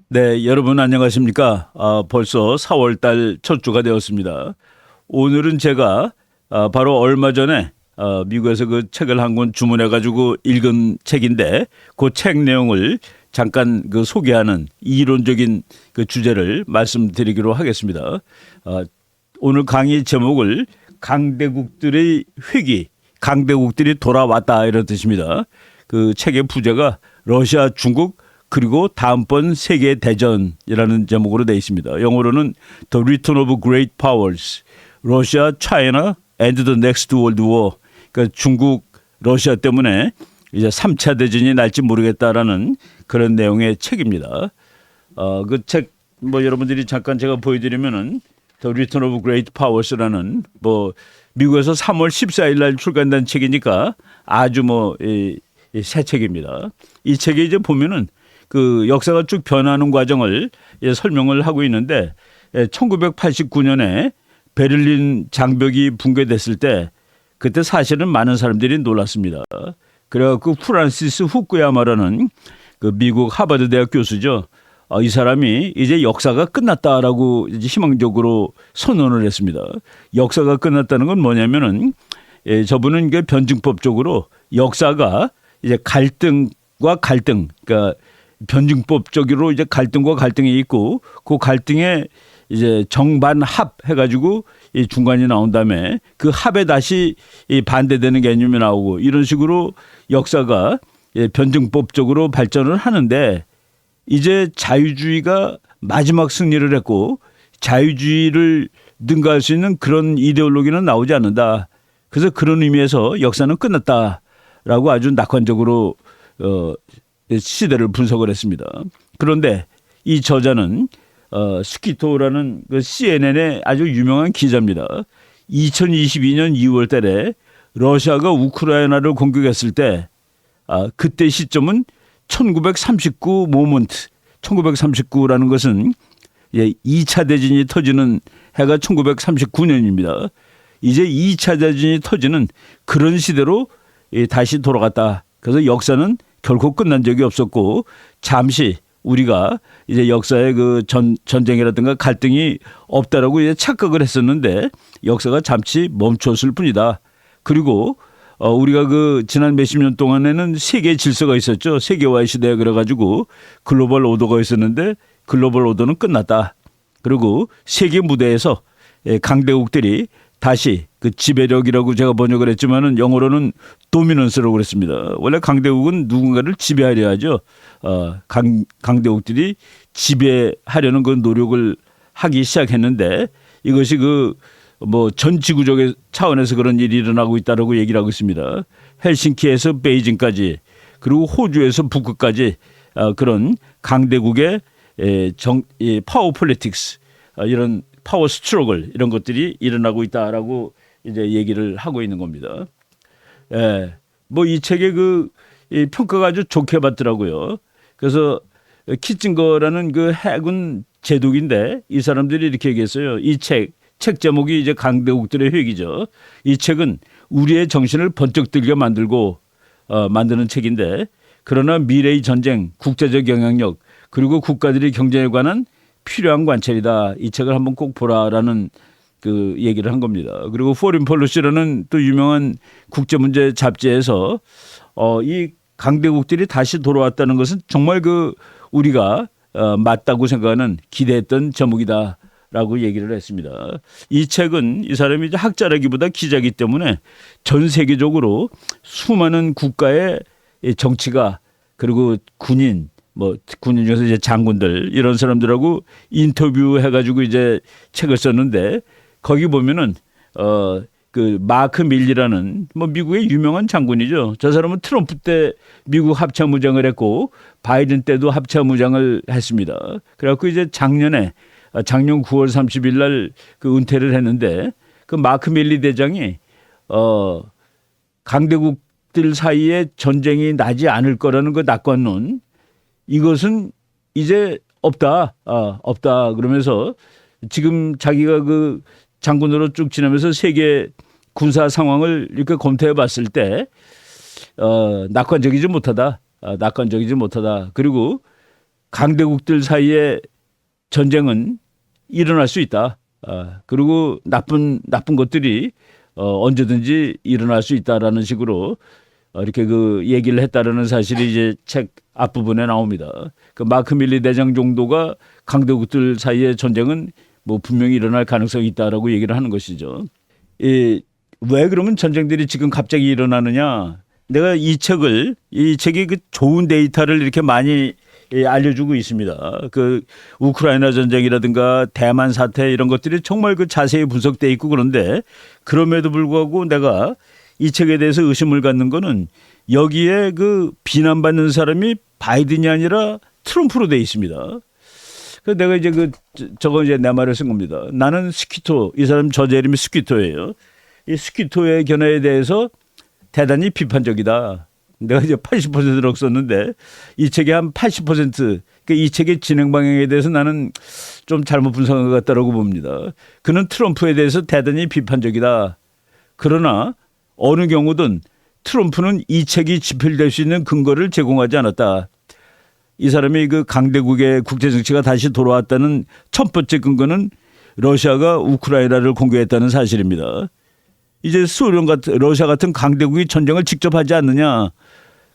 네, 여러분 안녕하십니까? 벌써 4월 달 첫 주가 되었습니다. 오늘은 제가 바로 얼마 전에 미국에서 그 책을 한 권 주문해 가지고 읽은 책인데 그 책 내용을 잠깐 그 소개하는 이론적인 그 주제를 말씀드리기로 하겠습니다. 오늘 강의 제목을 강대국들의 회귀, 강대국들이 돌아왔다 이런 뜻입니다. 그 책의 부제가 러시아, 중국 그리고 다음번 세계 대전이라는 제목으로 되어 있습니다. 영어로는 The Return of Great Powers, Russia, China and the Next World War. 그러니까 중국, 러시아 때문에 이제 3차 대전이 날지 모르겠다라는 그런 내용의 책입니다. 그 책 뭐 여러분들이 잠깐 제가 보여드리면은 The Return of Great Powers라는 뭐 미국에서 3월 14일 날 출간된 책이니까 아주 새 책입니다. 이 책에 이제 보면은 그 역사가 쭉 변하는 과정을 설명을 하고 있는데 1989년에 베를린 장벽이 붕괴됐을 때 그때 사실은 많은 사람들이 놀랐습니다. 그래갖고 프란시스 후쿠야마라는 그 미국 하버드 대학 교수죠. 이 사람이 이제 역사가 끝났다라고 이제 희망적으로 선언을 했습니다. 역사가 끝났다는 건 뭐냐면은 저분은 그 변증법적으로 역사가 이제 갈등과 갈등, 그러니까 변증법적으로 이제 갈등과 갈등이 있고 그 갈등에 이제 정반합 해가지고 이 중간이 나온 다음에 그 합에 다시 이 반대되는 개념이 나오고 이런 식으로 역사가 변증법적으로 발전을 하는데 이제 자유주의가 마지막 승리를 했고 자유주의를 능가할 수 있는 그런 이데올로기는 나오지 않는다. 그래서 그런 의미에서 역사는 끝났다라고 아주 낙관적으로 시대를 분석을 했습니다. 그런데 이 저자는 스키토라는 그 CNN의 아주 유명한 기자입니다. 2022년 2월 달에 러시아가 우크라이나를 공격했을 때 그때 시점은 1939 모먼트, 1939라는 것은 2차 대전이 터지는 해가 1939년입니다. 이제 2차 대전이 터지는 그런 시대로 다시 돌아갔다. 그래서 역사는 결코 끝난 적이 없었고 잠시 우리가 이제 역사의 그 전쟁이라든가 갈등이 없다라고 이제 착각을 했었는데 역사가 잠시 멈췄을 뿐이다. 그리고 우리가 그 지난 몇십 년 동안에는 세계 질서가 있었죠. 세계화의 시대에 그래가지고 글로벌 오더가 있었는데 글로벌 오더는 끝났다. 그리고 세계 무대에서 강대국들이 다시 그 지배력이라고 제가 번역을 했지만은 영어로는 도미넌스라고 그랬습니다. 원래 강대국은 누군가를 지배하려 하죠. 강대국들이 지배하려는 그 노력을 하기 시작했는데 이것이 그 뭐 전 지구적인 차원에서 그런 일이 일어나고 있다라고 얘기를 하고 있습니다. 헬싱키에서 베이징까지 그리고 호주에서 북극까지 그런 강대국의 파워 폴리틱스 이런 파워 스트러글 이런 것들이 일어나고 있다라고 이제 얘기를 하고 있는 겁니다. 뭐 이 책의 이 평가가 아주 좋게 받더라고요. 그래서 키친거라는 그 해군 제독인데 이 사람들이 이렇게 얘기했어요. 이 책 제목이 이제 강대국들의 회기죠. 이 책은 우리의 정신을 번쩍 들게 만들고 만드는 책인데 그러나 미래의 전쟁, 국제적 영향력 그리고 국가들의 경쟁에 관한 필요한 관찰이다. 이 책을 한번 꼭 보라라는 그 얘기를 한 겁니다. 그리고 포린 폴리시라는 또 유명한 국제문제 잡지에서 이 강대국들이 다시 돌아왔다는 것은 정말 그 우리가 맞다고 생각하는 기대했던 제목이다라고 얘기를 했습니다. 이 책은 이 사람이 이제 학자라기보다 기자이기 때문에 전 세계적으로 수많은 국가의 정치가 그리고 군인 군인 중에서 이제 장군들 이런 사람들하고 인터뷰해가지고 이제 책을 썼는데 거기 보면은 그 마크 밀리라는 미국의 유명한 장군이죠. 저 사람은 트럼프 때 미국 합참의장을 했고 바이든 때도 합참의장을 했습니다. 그래갖고 이제 작년 9월 30일 날 그 은퇴를 했는데 그 마크 밀리 대장이 강대국들 사이에 전쟁이 나지 않을 거라는 그 낙관론 이것은 이제 없다. 그러면서 지금 자기가 그 장군으로 쭉 지나면서 세계 군사 상황을 이렇게 검토해 봤을 때 낙관적이지 못하다. 그리고 강대국들 사이에 전쟁은 일어날 수 있다. 그리고 나쁜 것들이 언제든지 일어날 수 있다라는 식으로 이렇게 그 얘기를 했다라는 사실이 이제 책 앞부분에 나옵니다. 그 마크 밀리 대장 정도가 강대국들 사이의 전쟁은 뭐 분명히 일어날 가능성이 있다라고 얘기를 하는 것이죠. 왜 그러면 전쟁들이 지금 갑자기 일어나느냐? 내가 이 책이 그 좋은 데이터를 이렇게 많이 알려주고 있습니다. 그 우크라이나 전쟁이라든가 대만 사태 이런 것들이 정말 그 자세히 분석돼 있고 그런데 그럼에도 불구하고 내가 이 책에 대해서 의심을 갖는 거는 여기에 그 비난받는 사람이 바이든이 아니라 트럼프로 돼 있습니다. 그래서 내가 이제 저거 이제 내 말을 쓴 겁니다. 나는 스키토, 이 사람 저자 이름이 스키토예요. 이 스키토의 견해에 대해서 대단히 비판적이다. 내가 이제 80%를 썼는데 이 책의 한 80%, 그러니까 이 책의 진행 방향에 대해서 나는 좀 잘못 분석한 것 같다라고 봅니다. 그는 트럼프에 대해서 대단히 비판적이다. 그러나 어느 경우든 트럼프는 이 책이 집필될 수 있는 근거를 제공하지 않았다. 이 사람이 그 강대국의 국제 정치가 다시 돌아왔다는 첫 번째 근거는 러시아가 우크라이나를 공격했다는 사실입니다. 이제 러시아 같은 강대국이 전쟁을 직접 하지 않느냐.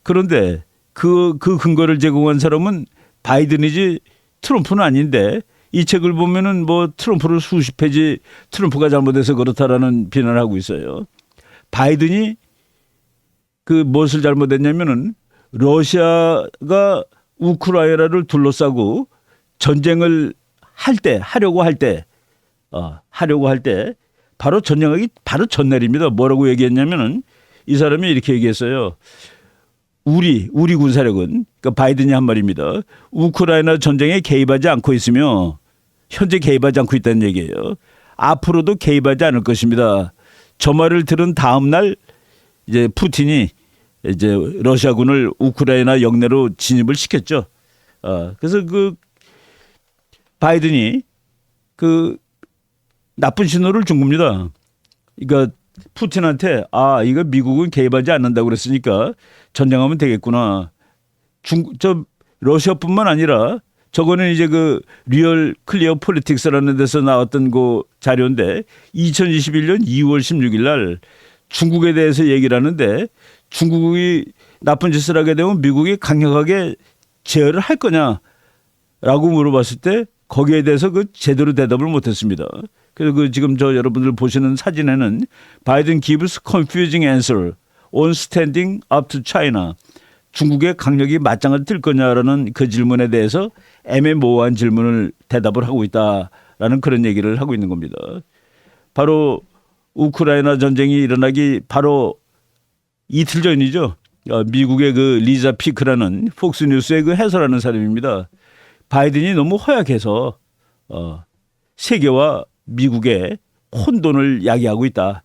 그런데 그 근거를 제공한 사람은 바이든이지 트럼프는 아닌데 이 책을 보면은 뭐 트럼프를 수십 페이지 트럼프가 잘못해서 그렇다라는 비난을 하고 있어요. 바이든이 그 무엇을 잘못했냐면은 러시아가 우크라이나를 둘러싸고 전쟁을 하려고 할 때 바로 전쟁하기 바로 전날입니다. 뭐라고 얘기했냐면은 이 사람이 이렇게 얘기했어요. 우리 군사력은, 그러니까 바이든이 한 말입니다. 우크라이나 전쟁에 개입하지 않고 있으며 현재 개입하지 않고 있다는 얘기예요. 앞으로도 개입하지 않을 것입니다. 저 말을 들은 다음 날 이제 푸틴이 이제 러시아군을 우크라이나 영내로 진입을 시켰죠. 그래서 그 바이든이 그 나쁜 신호를 준 겁니다. 그러니까 푸틴한테 이거 미국은 개입하지 않는다고 그랬으니까 전쟁하면 되겠구나. 러시아뿐만 아니라 저거는 이제 그 리얼 클리어 폴리틱스라는 데서 나왔던 그 자료인데 2021년 2월 16일 날 중국에 대해서 얘기를 하는데 중국이 나쁜 짓을 하게 되면 미국이 강력하게 제어를 할 거냐라고 물어봤을 때 거기에 대해서 그 제대로 대답을 못했습니다. 그래서 그 지금 여러분들 보시는 사진에는 바이든 gives confusing answer on standing up to China. 중국의 강력이 맞짱을 뜰 거냐라는 그 질문에 대해서 애매모호한 질문을 대답을 하고 있다라는 그런 얘기를 하고 있는 겁니다. 바로 우크라이나 전쟁이 일어나기 바로 이틀 전이죠. 미국의 그 리자 피크라는 폭스뉴스의 그 해설하는 사람입니다. 바이든이 너무 허약해서 세계와 미국의 혼돈을 야기하고 있다.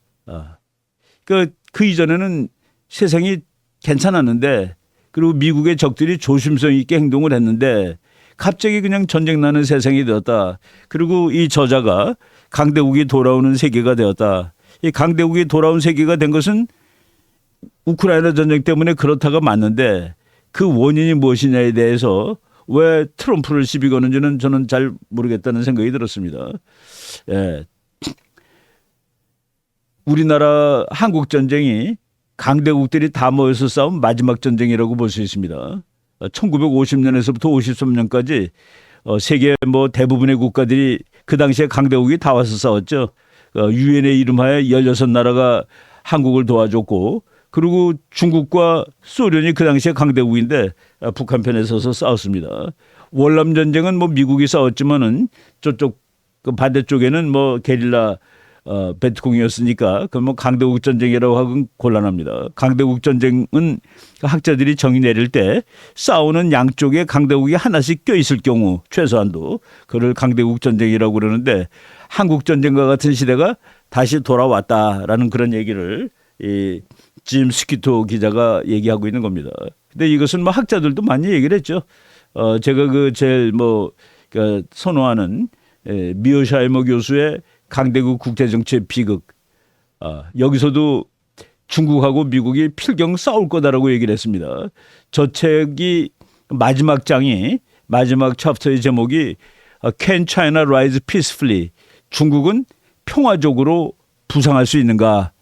그 이전에는 세상이 괜찮았는데 그리고 미국의 적들이 조심성 있게 행동을 했는데 갑자기 그냥 전쟁 나는 세상이 되었다. 그리고 이 저자가 강대국이 돌아오는 세계가 되었다. 이 강대국이 돌아온 세계가 된 것은 우크라이나 전쟁 때문에 그렇다가 맞는데 그 원인이 무엇이냐에 대해서 왜 트럼프를 시비 거는지는 저는 잘 모르겠다는 생각이 들었습니다. 예. 우리나라 한국 전쟁이 강대국들이 다 모여서 싸운 마지막 전쟁이라고 볼 수 있습니다. 1950년에서부터 53년까지 세계 뭐 대부분의 국가들이 그 당시에 강대국이 다 와서 싸웠죠. 유엔의 이름하에 16나라가 한국을 도와줬고 그리고 중국과 소련이 그 당시에 강대국인데 북한 편에 서서 싸웠습니다. 월남 전쟁은 뭐 미국이 싸웠지만은 저쪽 그 반대쪽에는 뭐 게릴라 베트콩이었으니까 그건 뭐 강대국 전쟁이라고 하긴 곤란합니다. 강대국 전쟁은 학자들이 정의 내릴 때 싸우는 양쪽에 강대국이 하나씩 껴있을 경우 최소한도 그를 강대국 전쟁이라고 그러는데 한국 전쟁과 같은 시대가 다시 돌아왔다라는 그런 얘기를 짐 스키토 기자가 얘기하고 있는 겁니다. 근데 이것은 뭐 학자들도 많이 얘기를 했죠. 제가 그 제일 선호하는 미어샤이머 교수의 강대국 국제정치의 비극. 여기서도 중국하고 미국이 필경 싸울 거다라고 얘기를 했습니다. 저 책이 마지막 장이 마지막 챕터의 제목이 Can China Rise Peacefully? 중국은 평화적으로 부상할 수 있는가?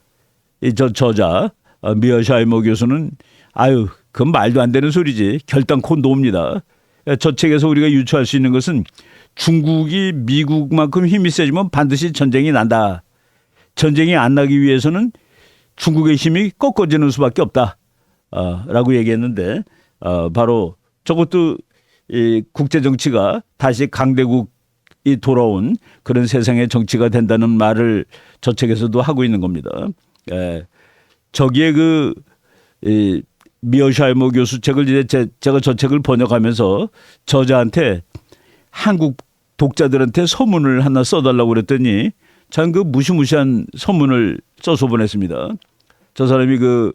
이 저자 미어샤이머 교수는 아유 그건 말도 안 되는 소리지. 결단코 노입니다. 저 책에서 우리가 유추할 수 있는 것은 중국이 미국만큼 힘이 세지면 반드시 전쟁이 난다. 전쟁이 안 나기 위해서는 중국의 힘이 꺾어지는 수밖에 없다. 라고 얘기했는데 바로 저것도 이 국제정치가 다시 강대국이 돌아온 그런 세상의 정치가 된다는 말을 저 책에서도 하고 있는 겁니다. 저기에 미어샤이머 교수 책을 이제 제가 저 책을 번역하면서 저자한테 한국 독자들한테 서문을 하나 써달라고 그랬더니 참 그 무시무시한 서문을 써서 보냈습니다. 저 사람이 그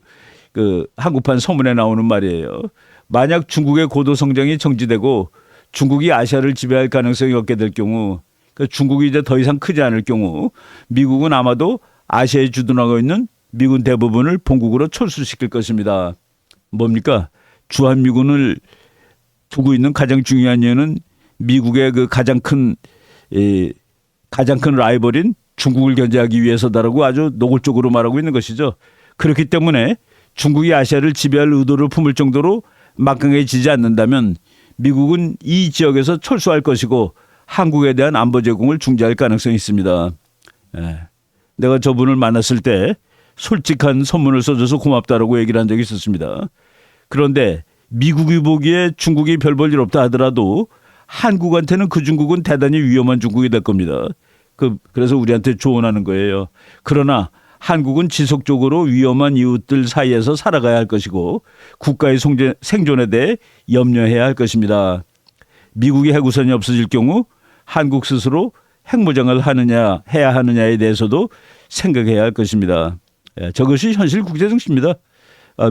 한국판 서문에 나오는 말이에요. 만약 중국의 고도 성장이 정지되고 중국이 아시아를 지배할 가능성이 없게 될 경우, 중국이 이제 더 이상 크지 않을 경우 미국은 아마도 아시아에 주둔하고 있는 미군 대부분을 본국으로 철수시킬 것입니다. 뭡니까? 주한미군을 두고 있는 가장 중요한 이유는 미국의 그 가장 큰 라이벌인 중국을 견제하기 위해서다라고 아주 노골적으로 말하고 있는 것이죠. 그렇기 때문에 중국이 아시아를 지배할 의도를 품을 정도로 막강해지지 않는다면 미국은 이 지역에서 철수할 것이고 한국에 대한 안보 제공을 중지할 가능성이 있습니다. 내가 저분을 만났을 때 솔직한 선문을 써줘서 고맙다라고 얘기를 한 적이 있었습니다. 그런데 미국이 보기에 중국이 별 볼 일 없다 하더라도 한국한테는 그 중국은 대단히 위험한 중국이 될 겁니다. 그래서 우리한테 조언하는 거예요. 그러나 한국은 지속적으로 위험한 이웃들 사이에서 살아가야 할 것이고 국가의 생존에 대해 염려해야 할 것입니다. 미국이 핵우산이 없어질 경우 한국 스스로 핵무장을 해야 하느냐에 대해서도 생각해야 할 것입니다. 저것이 현실 국제정치입니다.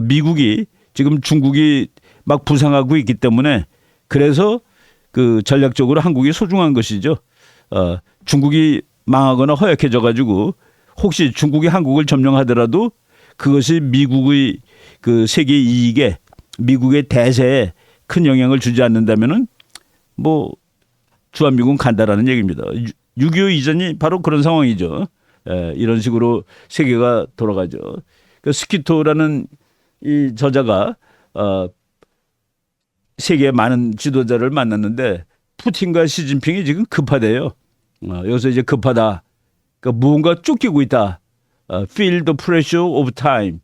미국이 지금 중국이 막 부상하고 있기 때문에 그래서 전략적으로 한국이 소중한 것이죠. 중국이 망하거나 허약해져 가지고 혹시 중국이 한국을 점령하더라도 그것이 미국의 세계 이익에 미국의 대세에 큰 영향을 주지 않는다면은 뭐 주한미군 간다라는 얘기입니다. 6.25 이전이 바로 그런 상황이죠. 이런 식으로 세계가 돌아가죠. 스키토라는 이 저자가 세계의 많은 지도자를 만났는데 푸틴과 시진핑이 지금 급하대요. 여기서 이제 급하다. 그러니까 무언가 쫓기고 있다. Feel the pressure of time.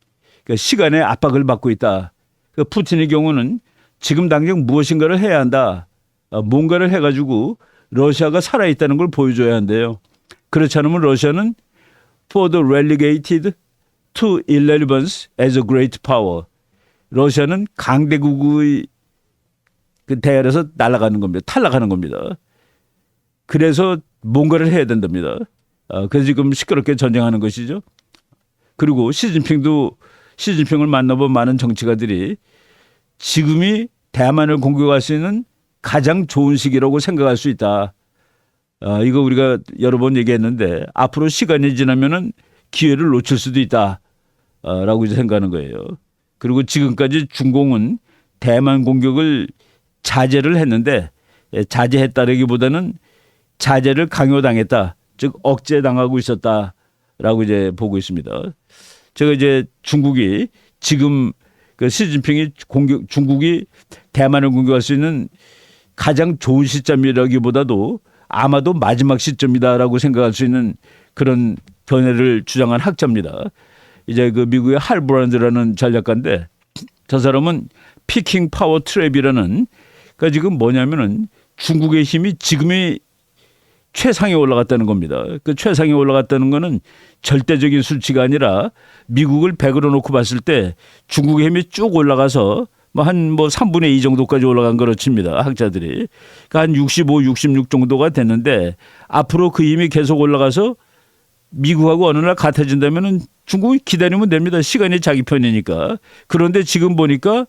그러니까 시간의 압박을 받고 있다. 그러니까 푸틴의 경우는 지금 당장 무엇인가를 해야 한다. 뭔가를 해가지고 러시아가 살아있다는 걸 보여줘야 한대요. 그렇지 않으면 러시아는 for the relegated to irrelevance as a great power. 러시아는 강대국의 대열에서 날아가는 겁니다. 탈락하는 겁니다. 그래서 뭔가를 해야 된답니다. 그래서 지금 시끄럽게 전쟁하는 것이죠. 그리고 시진핑을 만나본 많은 정치가들이 지금이 대만을 공격할 수 있는 가장 좋은 시기라고 생각할 수 있다. 이거 우리가 여러 번 얘기했는데 앞으로 시간이 지나면은 기회를 놓칠 수도 있다라고 이제 생각하는 거예요. 그리고 지금까지 중공은 대만 공격을 자제를 했는데 자제했다라기보다는 자제를 강요당했다. 즉 억제당하고 있었다라고 이제 보고 있습니다. 제가 이제 중국이 지금 시진핑이 중국이 대만을 공격할 수 있는 가장 좋은 시점이라기보다도 아마도 마지막 시점이다라고 생각할 수 있는 그런 견해를 주장한 학자입니다. 이제 미국의 할브란드라는 전략가인데 저 사람은 피킹 파워 트랩이라는 그러니까 지금 뭐냐면은 중국의 힘이 지금이 최상에 올라갔다는 겁니다. 그 최상에 올라갔다는 거는 절대적인 수치가 아니라 미국을 100으로 놓고 봤을 때 중국의 힘이 쭉 올라가서 한 3분의 2 정도까지 올라간 거로 칩니다. 학자들이. 그러니까 한 65, 66 정도가 됐는데 앞으로 그 힘이 계속 올라가서 미국하고 어느 날 같아진다면은 중국이 기다리면 됩니다. 시간이 자기 편이니까. 그런데 지금 보니까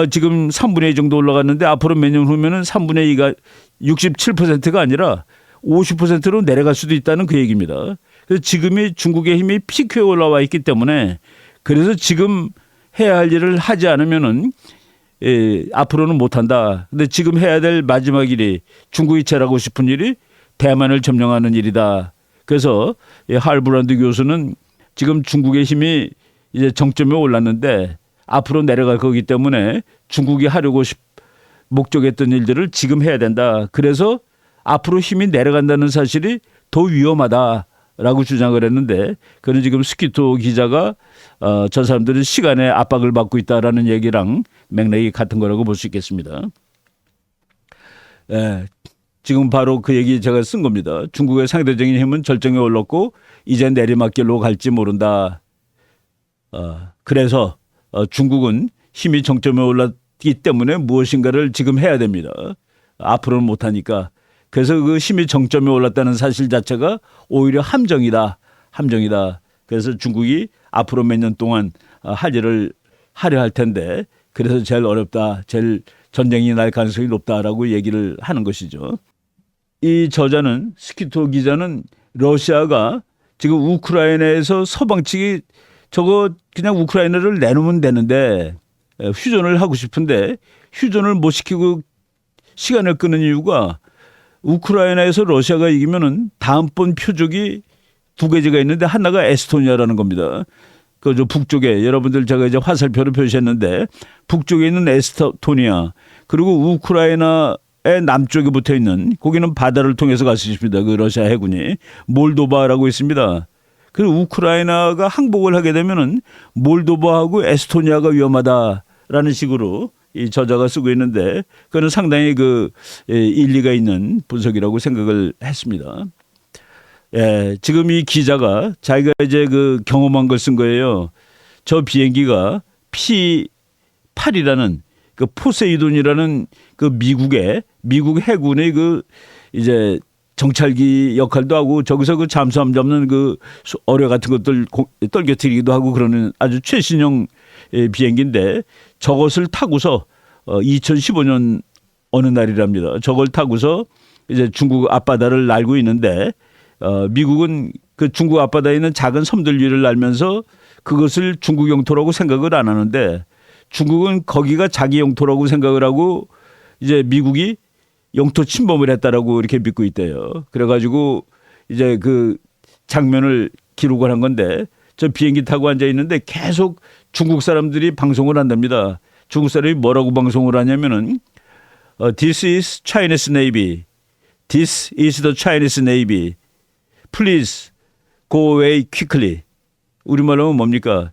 지금 3분의 2 정도 올라갔는데 앞으로 몇 년 후면은 3분의 2가 67%가 아니라 50%로 내려갈 수도 있다는 그 얘기입니다. 그래서 지금이 중국의 힘이 피크에 올라와 있기 때문에 그래서 지금 해야 할 일을 하지 않으면은 앞으로는 못한다. 근데 지금 해야 될 마지막 일이 중국이 잘하고 싶은 일이 대만을 점령하는 일이다. 그래서 할브란드 교수는 지금 중국의 힘이 이제 정점에 올랐는데 앞으로 내려갈 거기 때문에 중국이 하려고 목적했던 일들을 지금 해야 된다. 그래서 앞으로 힘이 내려간다는 사실이 더 위험하다라고 주장을 했는데 그는 지금 스키토 기자가 저 사람들은 시간의 압박을 받고 있다라는 얘기랑 맥락이 같은 거라고 볼 수 있겠습니다. 지금 바로 그 얘기 제가 쓴 겁니다. 중국의 상대적인 힘은 절정에 올랐고 이제 내리막길로 갈지 모른다. 그래서 중국은 힘이 정점에 올랐기 때문에 무엇인가를 지금 해야 됩니다. 앞으로는 못하니까. 그래서 그 힘이 정점에 올랐다는 사실 자체가 오히려 함정이다. 함정이다. 그래서 중국이 앞으로 몇 년 동안 할 일을 하려 할 텐데 그래서 제일 어렵다. 제일 전쟁이 날 가능성이 높다라고 얘기를 하는 것이죠. 이 저자는 스키토 기자는 러시아가 지금 우크라이나에서 서방 측이 저거 그냥 우크라이나를 내놓으면 되는데 휴전을 하고 싶은데 휴전을 못 시키고 시간을 끄는 이유가 우크라이나에서 러시아가 이기면은 다음번 표적이 두 가지가 있는데 하나가 에스토니아라는 겁니다. 그 저 북쪽에 여러분들 제가 이제 화살표로 표시했는데 북쪽에 있는 에스토니아 그리고 우크라이나의 남쪽에 붙어 있는 거기는 바다를 통해서 갈 수 있습니다. 그 러시아 해군이 몰도바라고 있습니다. 그리고 우크라이나가 항복을 하게 되면은 몰도바하고 에스토니아가 위험하다라는 식으로 이 저자가 쓰고 있는데 그는 상당히 그 일리가 있는 분석이라고 생각을 했습니다. 지금 이 기자가 자기가 이제 그 경험한 걸 쓴 거예요. 저 비행기가 P-8이라는 그 포세이돈이라는 그 미국 해군의 그 이제 정찰기 역할도 하고 저기서 그 잠수함 잡는 그 어뢰 같은 것들 떨겨뜨리기도 하고 그러는 아주 최신형 비행기인데 저것을 타고서 2015년 어느 날이랍니다. 저걸 타고서 이제 중국 앞바다를 날고 있는데 미국은 그 중국 앞바다에 있는 작은 섬들 위를 날면서 그것을 중국 영토라고 생각을 안 하는데 중국은 거기가 자기 영토라고 생각을 하고 이제 미국이 영토 침범을 했다라고 이렇게 믿고 있대요. 그래가지고 이제 그 장면을 기록을 한 건데 저 비행기 타고 앉아 있는데 계속 중국 사람들이 방송을 한답니다. 중국 사람이 뭐라고 방송을 하냐면은 This is Chinese Navy. This is the Chinese Navy. Please go away quickly. 우리말로 하면 뭡니까?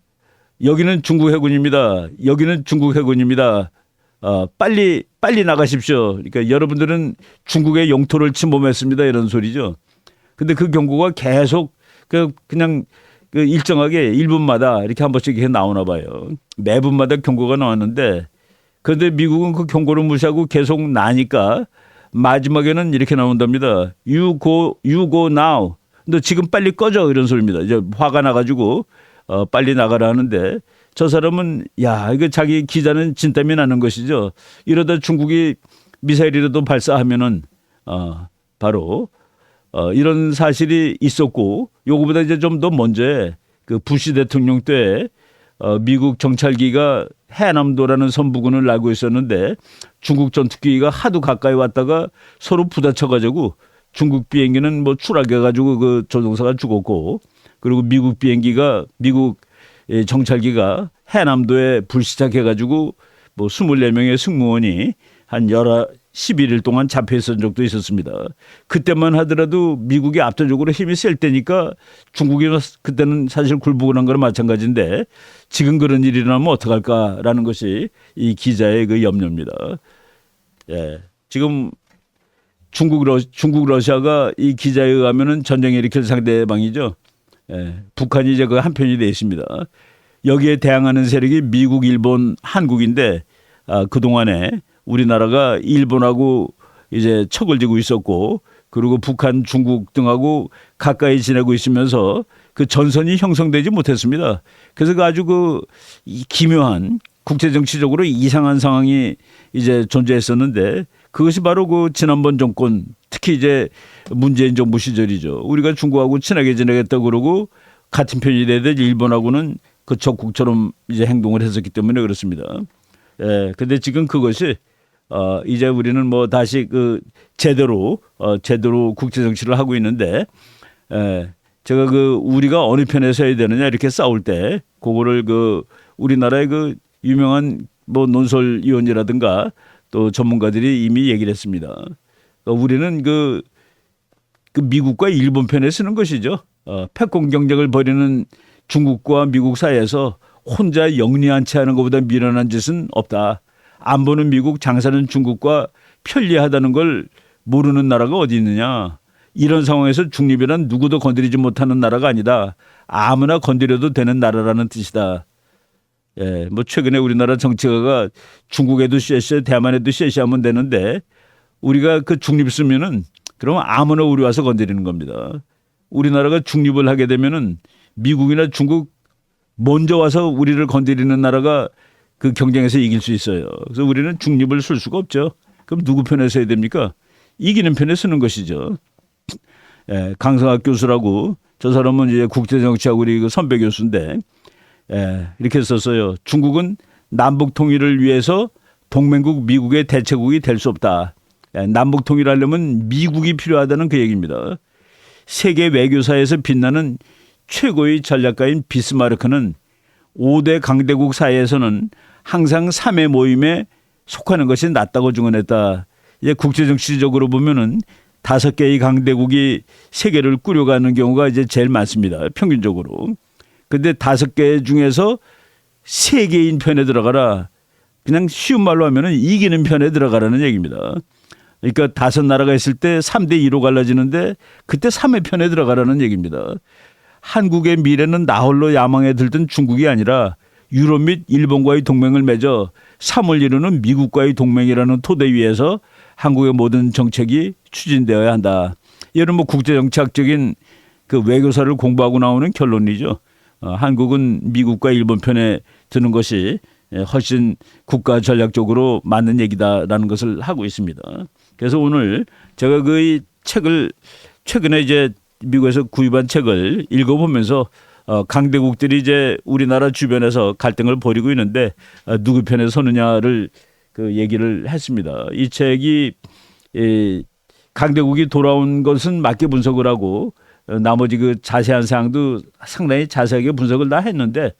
여기는 중국 해군입니다. 여기는 중국 해군입니다. 빨리 나가십시오. 그러니까 여러분들은 중국의 영토를 침범했습니다. 이런 소리죠. 근데 그 경고가 계속 그냥 일정하게 1분마다 이렇게 한 번씩 이렇게 나오나 봐요. 매분마다 경고가 나왔는데 그런데 미국은 그 경고를 무시하고 계속 나니까 마지막에는 이렇게 나온답니다. You go now. 너 지금 빨리 꺼져 이런 소리입니다. 이제 화가 나가지고 빨리 나가라 하는데 저 사람은 이거 자기 기자는 진땀이 나는 것이죠. 이러다 중국이 미사일이라도 발사하면은 바로 이런 사실이 있었고 요거보다 이제 좀 더 먼저에 그 부시 대통령 때 미국 정찰기가 해남도라는 섬 부근을 날고 있었는데 중국 전투기가 하도 가까이 왔다가 서로 부딪혀가지고 중국 비행기는 뭐 추락해가지고 그 조종사가 죽었고 그리고 미국 정찰기가 해남도에 불시착해가지고 뭐 24명의 승무원이 한 11일 동안 잡혀 있었던 적도 있었습니다. 그때만 하더라도 미국이 압도적으로 힘이 셀 때니까 중국이 그때는 사실 굴복을 한 거랑 마찬가지인데 지금 그런 일이 일어나면 어떡할까라는 것이 이 기자의 그 염려입니다. 지금 중국 러시아가 이 기자에 의하면은 전쟁에 일으킬 상대방이죠. 북한이 이제 그 한편이 돼 있습니다. 여기에 대항하는 세력이 미국, 일본, 한국인데 그동안에 우리나라가 일본하고 이제 척을 지고 있었고 그리고 북한, 중국 등하고 가까이 지내고 있으면서 그 전선이 형성되지 못했습니다. 그래서 아주 그 기묘한 국제정치적으로 이상한 상황이 이제 존재했었는데 그것이 바로 그 지난번 정권 특히 이제 문재인 정부 시절이죠. 우리가 중국하고 친하게 지내겠다고 그러고 같은 편이 돼야 일본하고는 그 적국처럼 이제 행동을 했었기 때문에 그렇습니다. 예, 근데 지금 그것이 이제 우리는 뭐 다시 그 제대로 국제 정치를 하고 있는데, 제가 그 우리가 어느 편에 서야 되느냐 이렇게 싸울 때 그거를 그 우리나라의 그 유명한 뭐 논설위원이라든가 또 전문가들이 이미 얘기를 했습니다. 우리는 그 미국과 일본 편에 서는 것이죠. 패권 경쟁을 벌이는 중국과 미국 사이에서 혼자 영리한 채 하는 것보다 미련한 짓은 없다. 안보는 미국, 장사는 중국과 편리하다는 걸 모르는 나라가 어디 있느냐. 이런 상황에서 중립이란 누구도 건드리지 못하는 나라가 아니다. 아무나 건드려도 되는 나라라는 뜻이다. 예, 뭐 최근에 우리나라 정치가가 중국에도 쉐쉐, 대만에도 쉐쉐하면 되는데 우리가 그 중립 쓰면은 그러면 아무나 우리 와서 건드리는 겁니다. 우리나라가 중립을 하게 되면은 미국이나 중국 먼저 와서 우리를 건드리는 나라가 그 경쟁에서 이길 수 있어요. 그래서 우리는 중립을 쓸 수가 없죠. 그럼 누구 편에 서야 됩니까? 이기는 편에 서는 것이죠. 예, 강성학 교수라고 저 사람은 이제 국제정치학 우리 그 선배 교수인데, 이렇게 썼어요. 중국은 남북 통일을 위해서 동맹국 미국의 대체국이 될 수 없다. 남북 통일하려면 미국이 필요하다는 그 얘기입니다. 세계 외교사에서 빛나는 최고의 전략가인 비스마르크는 5대 강대국 사이에서는 항상 3회 모임에 속하는 것이 낫다고 증언했다. 이제 국제정치적으로 보면은 5개의 강대국이 세계를 꾸려가는 경우가 이제 제일 많습니다. 평균적으로. 근데 5개 중에서 3개인 편에 들어가라. 그냥 쉬운 말로 하면은 이기는 편에 들어가라는 얘기입니다. 그러니까 5나라가 있을 때 3대 2로 갈라지는데 그때 3회 편에 들어가라는 얘기입니다. 한국의 미래는 나홀로 야망에 들던 중국이 아니라 유럽 및 일본과의 동맹을 맺어 3을 이루는 미국과의 동맹이라는 토대 위에서 한국의 모든 정책이 추진되어야 한다. 이런 뭐 국제정치학적인 그 외교사를 공부하고 나오는 결론이죠. 한국은 미국과 일본 편에 드는 것이 훨씬 국가 전략적으로 맞는 얘기다라는 것을 하고 있습니다. 그래서 오늘 제가 그 책을 최근에 이제 미국에서 구입한 책을 읽어보면서 강대국들이 이제 우리나라 주변에서 갈등을 벌이고 있는데 누구 편에 서느냐를 그 얘기를 했습니다. 이 책이 강대국이 돌아온 것은 맞게 분석을 하고 나머지 그 자세한 사항도 상당히 자세하게 분석을 다 했는데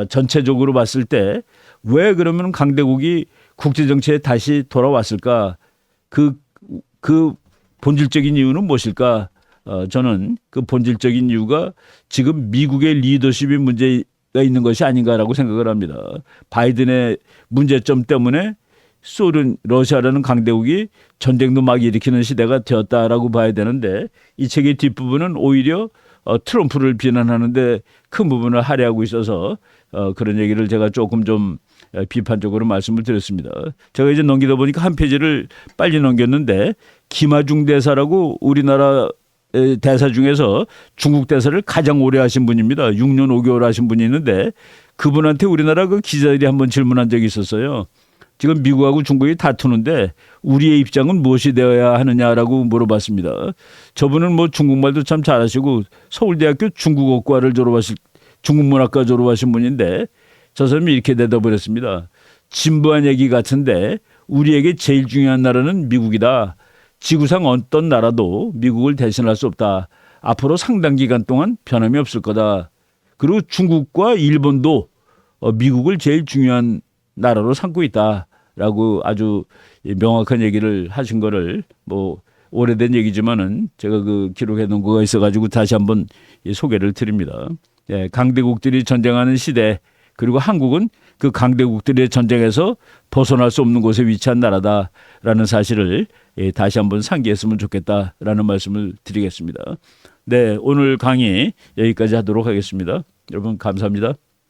전체적으로 봤을 때 왜 그러면 강대국이 국제정치에 다시 돌아왔을까? 그 본질적인 이유는 무엇일까? 저는 그 본질적인 이유가 지금 미국의 리더십이 문제가 있는 것이 아닌가라고 생각을 합니다. 바이든의 문제점 때문에 소련, 러시아라는 강대국이 전쟁도 막 일으키는 시대가 되었다라고 봐야 되는데 이 책의 뒷부분은 오히려 트럼프를 비난하는데 큰 부분을 할애하고 있어서 그런 얘기를 제가 조금 좀 비판적으로 말씀을 드렸습니다. 제가 이제 넘기다 보니까 한 페이지를 빨리 넘겼는데 김하중 대사라고 우리나라 대사 중에서 중국 대사를 가장 오래 하신 분입니다. 6년 5개월 하신 분이 있는데 그분한테 우리나라 그 기자들이 한번 질문한 적이 있었어요. 지금 미국하고 중국이 다투는데 우리의 입장은 무엇이 되어야 하느냐라고 물어봤습니다. 저분은 뭐 중국말도 참 잘하시고 서울대학교 중국어과를 중국문학과 졸업하신 분인데 저 사람이 이렇게 대답을 했습니다. 진부한 얘기 같은데 우리에게 제일 중요한 나라는 미국이다. 지구상 어떤 나라도 미국을 대신할 수 없다. 앞으로 상당 기간 동안 변함이 없을 거다. 그리고 중국과 일본도 미국을 제일 중요한 나라로 삼고 있다라고 아주 명확한 얘기를 하신 거를 뭐 오래된 얘기지만은 제가 그 기록해 놓은 거가 있어가지고 다시 한번 소개를 드립니다. 강대국들이 전쟁하는 시대 그리고 한국은 그 강대국들의 전쟁에서 벗어날 수 없는 곳에 위치한 나라다라는 사실을 다시 한번 상기했으면 좋겠다라는 말씀을 드리겠습니다. 네, 오늘 강의 여기까지 하도록 하겠습니다. 여러분 감사합니다.